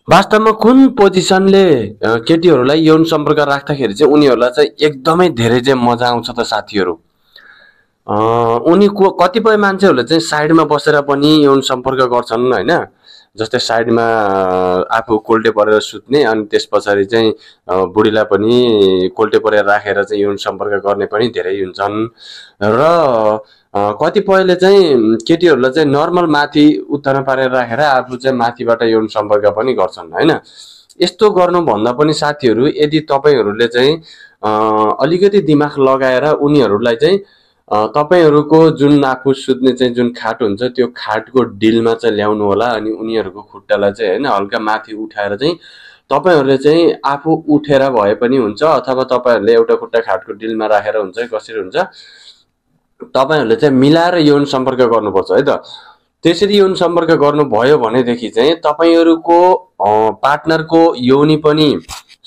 वास्तवमा कुन पोजिसनले केटीहरूलाई यौन सम्पर्क राख्दाखेरि चाहिँ उनीहरूलाई चाहिँ एकदमै धेरै चाहिँ मजा आउँछ त साथीहरू। उनीको कतिपय मान्छेहरूले चाहिँ साइडमा बसेर पनि यौन सम्पर्क गर्छन् होइन। जस्तै साइडमा आफू कोल्टे परेर सुत्ने अनि त्यस पछाडि चाहिँ बुढीलाई पनि कोल्टे परेर राखेर चाहिँ यौन सम्पर्क गर्ने पनि धेरै हुन्छन्। र कतिपयले चाहिँ केटीहरूलाई चाहिँ नर्मल माथि उत्तानो पारेर राखेर आफू चाहिँ माथिबाट यौन सम्पर्क पनि गर्छन् होइन। यस्तो गर्नुभन्दा पनि साथीहरू यदि तपाईँहरूले चाहिँ अलिकति दिमाग लगाएर उनीहरूलाई चाहिँ तपाईहरुको जुन आफू सुत्ने चाहिँ जुन खाट हुन्छ त्यो खाटको डिलमा चाहिँ ल्याउनु होला। अनि उनीहरुको खुट्टालाई चाहिँ हैन हल्का माथि उठाएर चाहिँ तपाईहरुले चाहिँ आफू उठेर भए पनि हुन्छ अथवा तपाईहरुले एउटा खुट्टा खाटको डिलमा राखेर हुन्छ कसरी हुन्छ तपाईहरुले चाहिँ मिलाएर यौन सम्पर्क गर्नुपर्छ है त। त्यसरी यौन सम्पर्क गर्नु भयो भनेदेखि चाहिँ तपाईहरुको पार्टनरको योनि पनि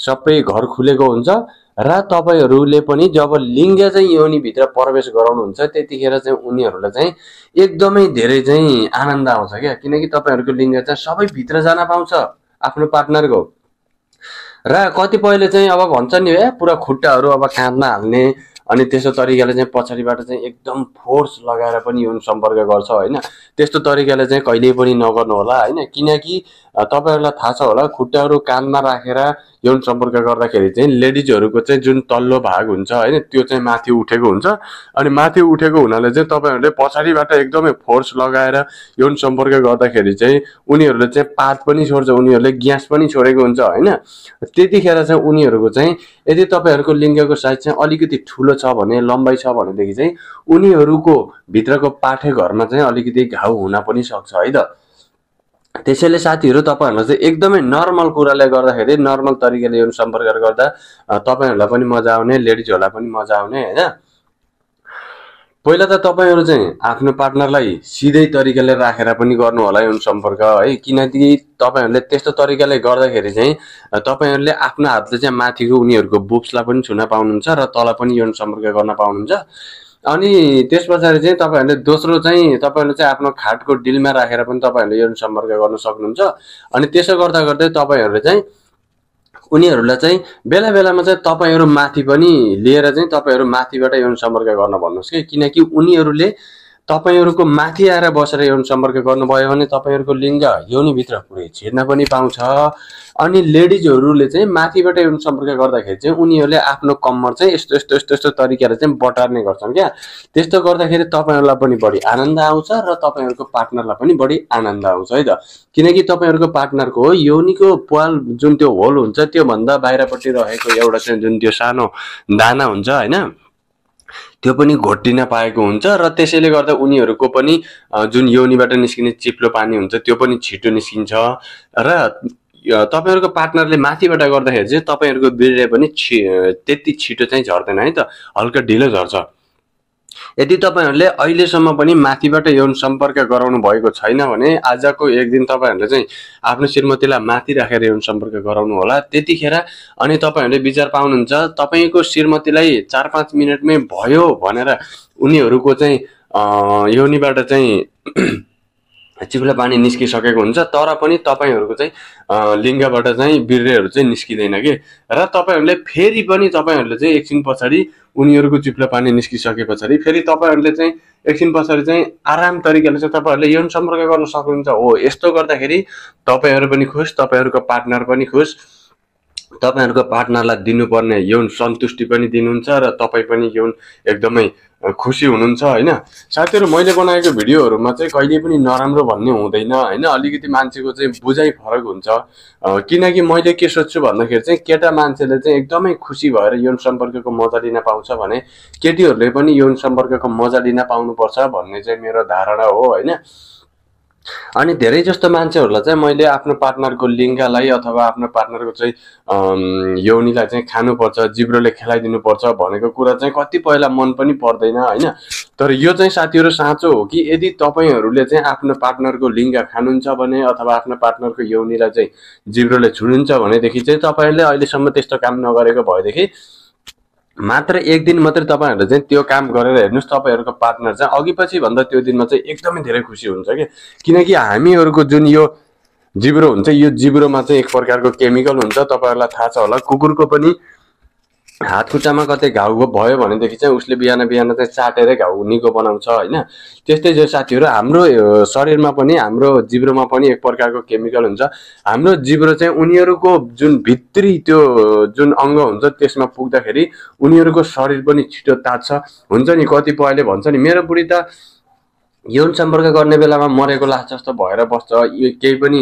सबै घर खुलेको हुन्छ र तपाईहरुले पनि जब लिङ्ग चाहिँ योनि भित्र प्रवेश गराउनुहुन्छ त्यतिखेर चाहिँ उनीहरुलाई चाहिँ एकदमै धेरै चाहिँ आनन्द आउँछ क्या। किनकि तपाईहरुको लिङ्ग चाहिँ सबै भित्र जान पाउँछ आफ्नो पार्टनरको। र कतिपयले चाहिँ अब भन्छ नि पुरा खुट्टाहरु अब काँधमा हाल्ने अनि त्यस्तो तरिकाले चाहिँ पछाडीबाट चाहिँ एकदम फोर्स लगाएर पनि यौन सम्पर्क गर्छ हैन। त्यस्तो तरिकाले चाहिँ कहिल्यै पनि नगर्नु होला हैन। किनकि तपाईहरुलाई थाहा छ होला खुट्टाहरु कानमा राखेर यौन सम्पर्क गर्दाखेरि चाहिँ लेडिजहरुको चाहिँ जुन तल्लो भाग हुन्छ हैन त्यो चाहिँ माथि उठेको हुन्छ। अनि माथि उठेको हुनाले चाहिँ तपाईहरुले पछाडीबाट एकदमै फोर्स लगाएर यौन सम्पर्क गर्दाखेरि चाहिँ उनीहरुले चाहिँ पात पनि छोड्छ उनीहरुले ग्यास पनि छोडेको हुन्छ हैन। त्यतिखेर चाहिँ उनीहरुको चाहिँ यदि तपाईहरुको लिङ्गको साइज चाहिँ अलिकति ठूलो छ भने लम्बाइ छ भनेदेखि चाहिँ उनीहरुको भित्रको पाठे घरमा चाहिँ अलिकति घाउ हुन पनि सक्छ है त। त्यसैले साथीहरु तपाईहरुलाई चाहिँ एकदमै नर्मल कुराले गर्दाखेरि नर्मल तरिकाले यौन सम्पर्क गर्दा तपाईहरुलाई पनि मजा आउने लेडिजहरुलाई पनि मजा आउने हैन। पहिला त तपाईहरु चाहिँ आफ्नो पार्टनरलाई सिधै तरिकाले राखेर पनि गर्नु होला यौन सम्पर्क है। किनकि तपाईहरुले त्यस्तो तरिकाले गर्दाखेरि चाहिँ तपाईहरुले आफ्नो हातले चाहिँ माथिको उनीहरुको बुब्सलाई पनि छुन पाउनुहुन्छ र तल पनि यौन सम्पर्क गर्न पाउनुहुन्छ। अनि त्यसपछि चाहिँ तपाईहरुले दोस्रो चाहिँ तपाईहरुले चाहिँ आफ्नो खाटको डिलमा राखेर पनि तपाईहरुले यौन सम्पर्क गर्न सक्नुहुन्छ। अनि त्यसो गर्दा गर्दै तपाईहरुले चाहिँ उनीहरुलाई चाहिँ बेला बेलामा चाहिँ तपाईहरु माथि पनि लिएर चाहिँ तपाईहरु माथिबाट यौन सम्पर्क गर्न भन्नुस् के। किनकि उनीहरुले तपाईहरुको माथि आएर बसेर यौन सम्पर्क गर्नुभयो भने तपाईहरुको लिङ्ग योनि भित्र पुरै छिर्न पनि पाउँछ। अनि लेडिजहरुले चाहिँ माथिबाट यौन सम्पर्क गर्दाखेरि चाहिँ उनीहरुले आफ्नो कम्मर चाहिँ यस्तो यस्तो यस्तो यस्तो तरिकाले चाहिँ बटार्ने गर्छन् क्या। त्यस्तो गर्दाखेरि तपाईहरुलाई पनि बढी आनन्द आउँछ र तपाईहरुको पार्टनरलाई पनि बढी आनन्द आउँछ है त। किनकि तपाईहरुको पार्टनरको योनिको प्वाल जुन त्यो होल हुन्छ त्यो भन्दा बाहिरपट्टि रहेको एउटा चाहिँ जुन त्यो सानो दाना हुन्छ हैन त्यो पनि घोटिन पाएको हुन्छ र त्यसैले गर्दा उनीहरुको पनि जुन योनिबाट निस्किने चिप्लो पानी हुन्छ त्यो पनि छिटो निस्किन्छ। र तपाईहरुको पार्टनरले माथिबाट गर्दाखेरि चाहिँ तपाईहरुको वीर्य पनि त्यति छिटो चाहिँ झर्दैन है त हल्का ढिलो झर्छ। यदि तपाईहरुले अहिलेसम्म पनि माथिबाट यौन सम्पर्क गराउनु भएको छैन भने आजको एक दिन तपाईहरुले चाहिँ आफ्नो श्रीमतीलाई माथि राखेर यौन सम्पर्क गराउनु होला। त्यतिखेर अनि तपाईहरुले विचार पाउनुहुन्छ तपाईको श्रीमतीलाई 4-5 मिनेटमै भयो भनेर उनीहरुको चाहिँ योनिबाट चाहिँ चिप्लो पानी निस्किसकेको हुन्छ तर पनि तपाईहरुको चाहिँ लिङ्गबाट चाहिँ वीर्यहरु चाहिँ निस्किदैन के। र तपाईहरुले फेरि पनि तपाईहरुले चाहिँ एकछिन पछाडी उनीहरुको चिप्लो पानी निस्किसके पछाडी फेरि तपाईहरुले चाहिँ एकछिन पछाडी चाहिँ आराम तरिकाले चाहिँ तपाईहरुले यौन सम्पर्क गर्न सक्नुहुन्छ। हो यस्तो गर्दाखेरि तपाईहरु पनि खुश तपाईहरुको पार्टनर पनि खुश तपाईहरुको पार्टनरलाई दिनुपर्ने यौन सन्तुष्टि पनि दिनुहुन्छ र तपाई पनि यौन एकदमै खुशी हुनुहुन्छ हैन। साथीहरु मैले बनाएको भिडियोहरुमा चाहिँ कहिले पनि नराम्रो भन्ने हुँदैन हैन। अलिकति मान्छेको चाहिँ बुझाइ फरक हुन्छ। किनकि मैले के सोच्छु भन्दाखेरि चाहिँ केटा मान्छेले चाहिँ एकदमै खुशी भएर यौन सम्पर्कको मजा लिन पाउँछ भने केटीहरुले पनि यौन सम्पर्कको मजा लिन पाउनुपर्छ भन्ने चाहिँ मेरो धारणा हो हैन। अनि धेरै जस्तो मान्छेहरुलाई चाहिँ मैले आफ्नो पार्टनरको लिङ्गलाई अथवा आफ्नो पार्टनरको चाहिँ योनिलाई चाहिँ खानुपर्छ जिब्रोले खेलाइदिनु पर्छ भनेको कुरा चाहिँ कतिपयलाई मन पनि पर्दैन हैन। तर यो चाहिँ साथीहरु साँचो हो कि यदि तपाईहरुले चाहिँ आफ्नो पार्टनरको लिङ्ग खानुहुन्छ भने अथवा आफ्नो पार्टनरको योनिलाई चाहिँ जिब्रोले छुनुहुन्छ भनेदेखि चाहिँ तपाईहरुले अहिलेसम्म त्यस्तो काम नगरेको भएदेखि मात्र एक दिन मात्र तपाईहरुले चाहिँ त्यो काम गरेर हेर्नुस् तपाईहरुको पार्टनर चाहिँ अघि पछि भन्दा त्यो दिनमा चाहिँ एकदमै धेरै खुसी हुन्छ के। किनकि हामीहरुको जुन यो जिब्रो हुन्छ। यो जिब्रोमा चाहिँ एक प्रकारको केमिकल हुन्छ, तपाईहरुलाई थाहा छ होला। कुकुरको पनि हात खुट्टामा कतै घाउ भयो भनेदेखि चाहिँ उसले बिहान बिहान चाहिँ चाटेरै घाउ निको बनाउँछ हैन। त्यस्तै जो साथीहरु हाम्रो शरीरमा पनि हाम्रो जिब्रोमा पनि एक प्रकारको केमिकल हुन्छ। हाम्रो जिब्रो चाहिँ उनीहरुको जुन भित्री त्यो जुन अंग हुन्छ त्यसमा पुग्दाखेरि उनीहरुको शरीर पनि छिटो तात्छ। हुन्छ नि कतिपयले भन्छ नि मेरो बुढी त यौन सम्पर्क गर्ने बेलामा मरेको लास जस्तो भएर बस्छ, केही पनि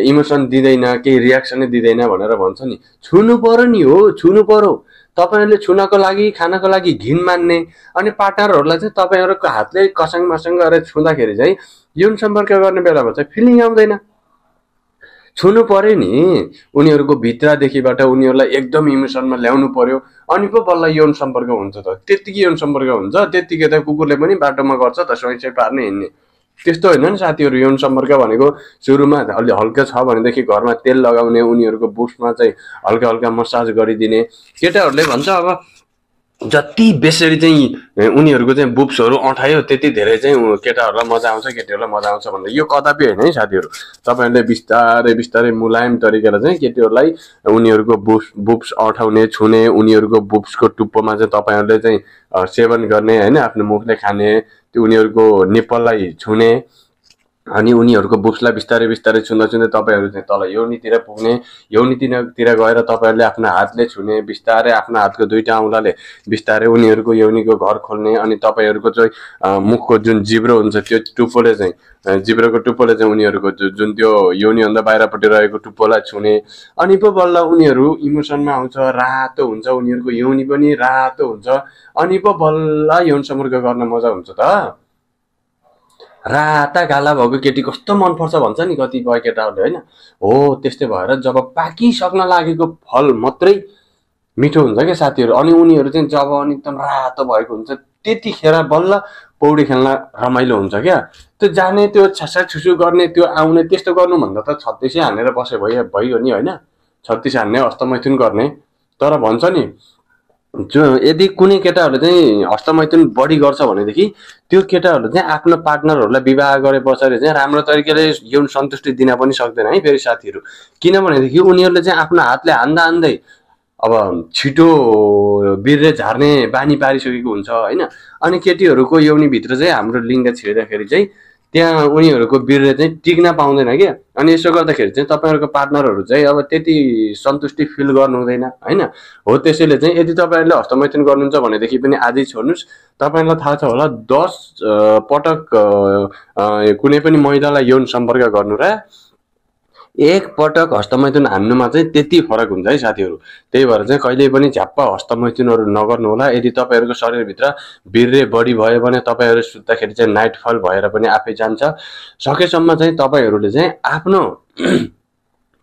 इमोसन दिदैन, केही रियाक्सनै दिदैन भनेर भन्छ नि। छुनु पर्यो नि हो, छुनु पर्यो। तपाईहरुले छुनको लागि खानको लागि घिन मान्ने अनि पार्टनरहरुलाई चाहिँ तपाईहरुको हातले कसङ मसङ गरेर छुँदाखेरि चाहिँ यौन सम्पर्क गर्ने बेलामा चाहिँ फिलिङ आउँदैन। छुनु पर्यो नि, उनीहरुको भित्रदेखिबाट उनीहरुलाई एकदम इमोसनमा ल्याउनु पर्यो अनि पो बल्ल यौन सम्पर्क हुन्छ त। त्यतिकै यौन सम्पर्क हुन्छ, त्यतिकै त कुकुरले पनि बाटोमा गर्छ त सोइसै पार्ने हिँड्ने। त्यस्तो हैन नि साथीहरु। यौन सम्पर्क भनेको सुरुमा अलि हल्का छ भनेदेखि घरमा तेल लगाउने, उनीहरुको बुक्समा चाहिँ हल्का हल्का मसाज गरिदिने। केटाहरुले भन्छ अब जति बेसरी चाहिँ उनीहरुको चाहिँ बुप्सहरु अठायो त्यति धेरै चाहिँ केटाहरुलाई मजा आउँछ, केटीहरुलाई मजा आउँछ भन्ने यो कदापि हैन है साथीहरु। तपाईहरुले बिस्तारै बिस्तारै मुलायम तरिकाले चाहिँ केटीहरुलाई उनीहरुको बुप्स अठाउने, छुने, उनीहरुको बुप्सको टुप्पोमा चाहिँ तपाईहरुले चाहिँ सेवन गर्ने हैन, आफ्नो मुखले खाने, त्यो उनीहरुको निप्पललाई छुने अनि उनीहरुको बुप्सलाई बिस्तारै बिस्तारै छुँदा छुँदै तपाईहरु चाहिँ तल योनितिर पुग्ने। योनितिर गएर तपाईहरुले आफ्नो हातले छुने, बिस्तारै आफ्नो हातको दुईटा औंलाले बिस्तारै उनीहरुको योनिको घर खोल्ने अनि तपाईहरुको चाहिँ मुखको जुन जिब्रो हुन्छ त्यो टुप्पोले चाहिँ जिब्रोको टुप्पोले चाहिँ उनीहरुको जुन त्यो योनि भन्दा बाहिरपट्टि रहेको टुप्पोलाई छुने अनि पो बल्ल उनीहरु इमोसनमा आउँछ, रातो हुन्छ, उनीहरुको योनि पनि रातो हुन्छ अनि पो बल्ल यौन सम्पर्क गर्न मजा हुन्छ त। राता गाला भएको केटी कस्तो मन पर्छ भन्छ नि कतिपय केटाहरुले हैन। हो त्यस्तै भएर जब पाकिसक्न लागेको फल मात्रै मिठो हुन्छ के साथीहरु। अनि उनीहरु चाहिँ जब एकदम रातो भएको हुन्छ त्यतिखेर बल्ल पौडी खेल्न रमाइलो हुन्छ क्या। त्यो जाने त्यो छ्यासा छुसु गर्ने त्यो आउने त्यस्तो गर्नु भन्दा त 36 हानेर बसे भइयो नि हैन। 36 हान्ने हस्तमैथुन गर्ने। तर भन्छ नि जो यदि कुनै केटाहरुले चाहिँ हस्तमैथुन बढी गर्छ भनेदेखि त्यो केटाहरुले चाहिँ आफ्नो पार्टनरहरुलाई विवाह गरे पछाडि चाहिँ राम्रो तरिकाले यौन सन्तुष्टि दिन पनि सक्दैन है फेरि साथीहरु। किनभनेदेखि उनीहरुले चाहिँ आफ्नो हातले हान्दा हान्दै अब छिटो बिर्रे झार्ने बानी पारिसकेको हुन्छ हैन। अनि केटीहरुको योनि भित्र चाहिँ हाम्रो लिङ्ग छिर्दाखेरि चाहिँ त्यहाँ उनीहरुको बिर्रे चाहिँ टिक्न पाउँदैन के। अनि यसो गर्दाखेरि चाहिँ तपाईहरुको पार्टनरहरु चाहिँ अब त्यति सन्तुष्टि फिल गर्नु हुँदैन हैन। हो त्यसैले चाहिँ यदि तपाईहरुले हस्तमैथुन गर्नुहुन्छ भनेदेखि पनि आजै छोड्नुस्। तपाईहरुलाई थाहा छ होला 10 पटक कुनै पनि महिलालाई यौन सम्पर्क गर्नु र एक पटक हस्तमैथुन हान्नुमा चाहिँ त्यति फरक हुन्छ है साथीहरु। त्यही भएर चाहिँ कहिले पनि झ्याप्प हस्तमैथुनहरु नगर्नु होला। यदि तपाईहरुको शरीरभित्र बिर्रे बढी भयो भने तपाईहरु सुत्दाखेरि चाहिँ नाइटफल भएर पनि आफै जान्छ। सकेसम्म चाहिँ तपाईहरुले चाहिँ आफ्नो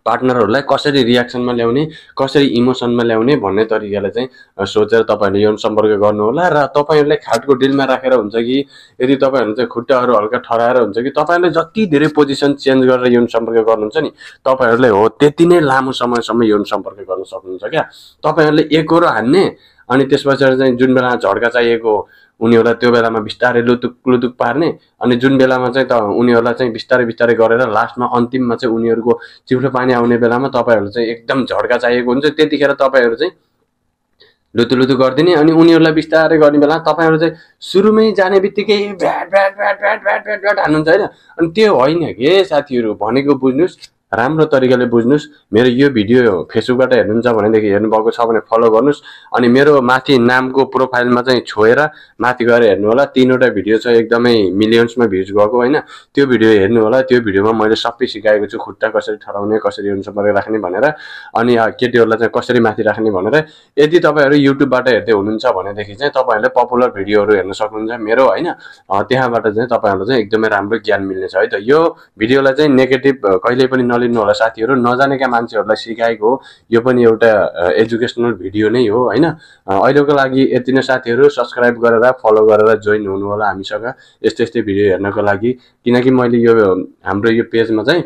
पार्टनरहरुलाई कसरी रियाक्सनमा ल्याउने, कसरी इमोसनमा ल्याउने भन्ने तरिकाले चाहिँ सोचेर तपाईहरुले यौन सम्पर्क गर्नु होला। र तपाईहरुले खाटको डिलमा राखेर हुन्छ कि यदि तपाईहरु चाहिँ खुट्टाहरु हल्का ठराएर हुन्छ कि तपाईहरुले जति धेरै पोजिसन चेन्ज गरेर यौन सम्पर्क गर्नुहुन्छ नि तपाईहरुले हो त्यति नै लामो समयसम्म यौन सम्पर्क गर्न सक्नुहुन्छ क्या। तपाईहरुले एकहोरो हान्ने अनि त्यसपछि चाहिँ जुन बेला झड्का चाहिएको उनीहरुलाई त्यो बेलामा बिस्तारै लुतुक लुतुक पार्ने अनि जुन बेलामा चाहिँ त उनीहरुलाई चाहिँ बिस्तारै बिस्तारै गरेर लास्टमा अन्तिममा चाहिँ उनीहरुको चिउलो पानी आउने बेलामा तपाईहरु चाहिँ एकदम झड्का चाहिएको हुन्छ त्यतिखेर तपाईहरु चाहिँ लुतु लुतु गर्दिने अनि उनीहरुलाई बिस्तारै गर्ने बेला तपाईहरु चाहिँ सुरुमै जाने बित्तिकै भ्याट भ्याट भ्याट भ्याट भ्याट भ्याट भ्याट हान्नुहुन्छ हैन। अनि त्यो होइन के साथीहरु भनेको बुझ्नुस्, राम्रो तरिकाले बुझ्नुस्। मेरो यो भिडियो फेसबुकबाट हेर्नुहुन्छ भनेदेखि हेर्नु भएको छ भने फलो गर्नुस्। अनि मेरो माथि नामको प्रोफाइलमा चाहिँ छोएर माथि गएर हेर्नु होला। 3 वटा भिडियो छ एकदमै मिलियन्समा भ्युज गएको हैन। त्यो भिडियो हेर्नु होला। त्यो भिडियोमा मैले सबै सिकाएको छु खुट्टा कसरी ठडाउने, कसरी यौन सम्पर्क राख्ने भनेर अनि केटीहरुलाई चाहिँ कसरी माथि राख्ने भनेर। यदि तपाईहरु युट्युबबाट हेर्दै हुनुहुन्छ भनेदेखि चाहिँ तपाईहरुले पपुलर भिडियोहरु हेर्न सक्नुहुन्छ मेरो हैन। त्यहाँबाट चाहिँ तपाईहरुलाई चाहिँ एकदमै राम्रो ज्ञान मिल्नेछ है त। यो भिडियोलाई चाहिँ नेगेटिभ कहिले पनि नलिनु होला साथीहरु। नजानेका मान्छेहरुलाई सिकाएको हो। यो पनि एउटा एजुकेसनल भिडियो नै हो हैन। अहिलेको लागि यति नै साथीहरु। सब्स्क्राइब गरेर फलो गरेर जोइन हुनु होला हामीसँग यस्तै यस्तै भिडियो हेर्नको लागि। किनकि मैले यो हाम्रो यो पेजमा चाहिँ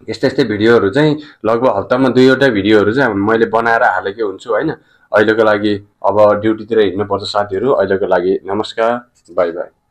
यस्तै भिडियोहरु चाहिँ लगभग हप्तामा 2 वटा भिडियोहरु चाहिँ मैले बनाएर हालेको हुन्छु हैन। अहिलेको लागि अब ड्युटीतिर हिँड्नु पर्छ साथीहरु। अहिलेको लागि नमस्कार, बाइ बाइ।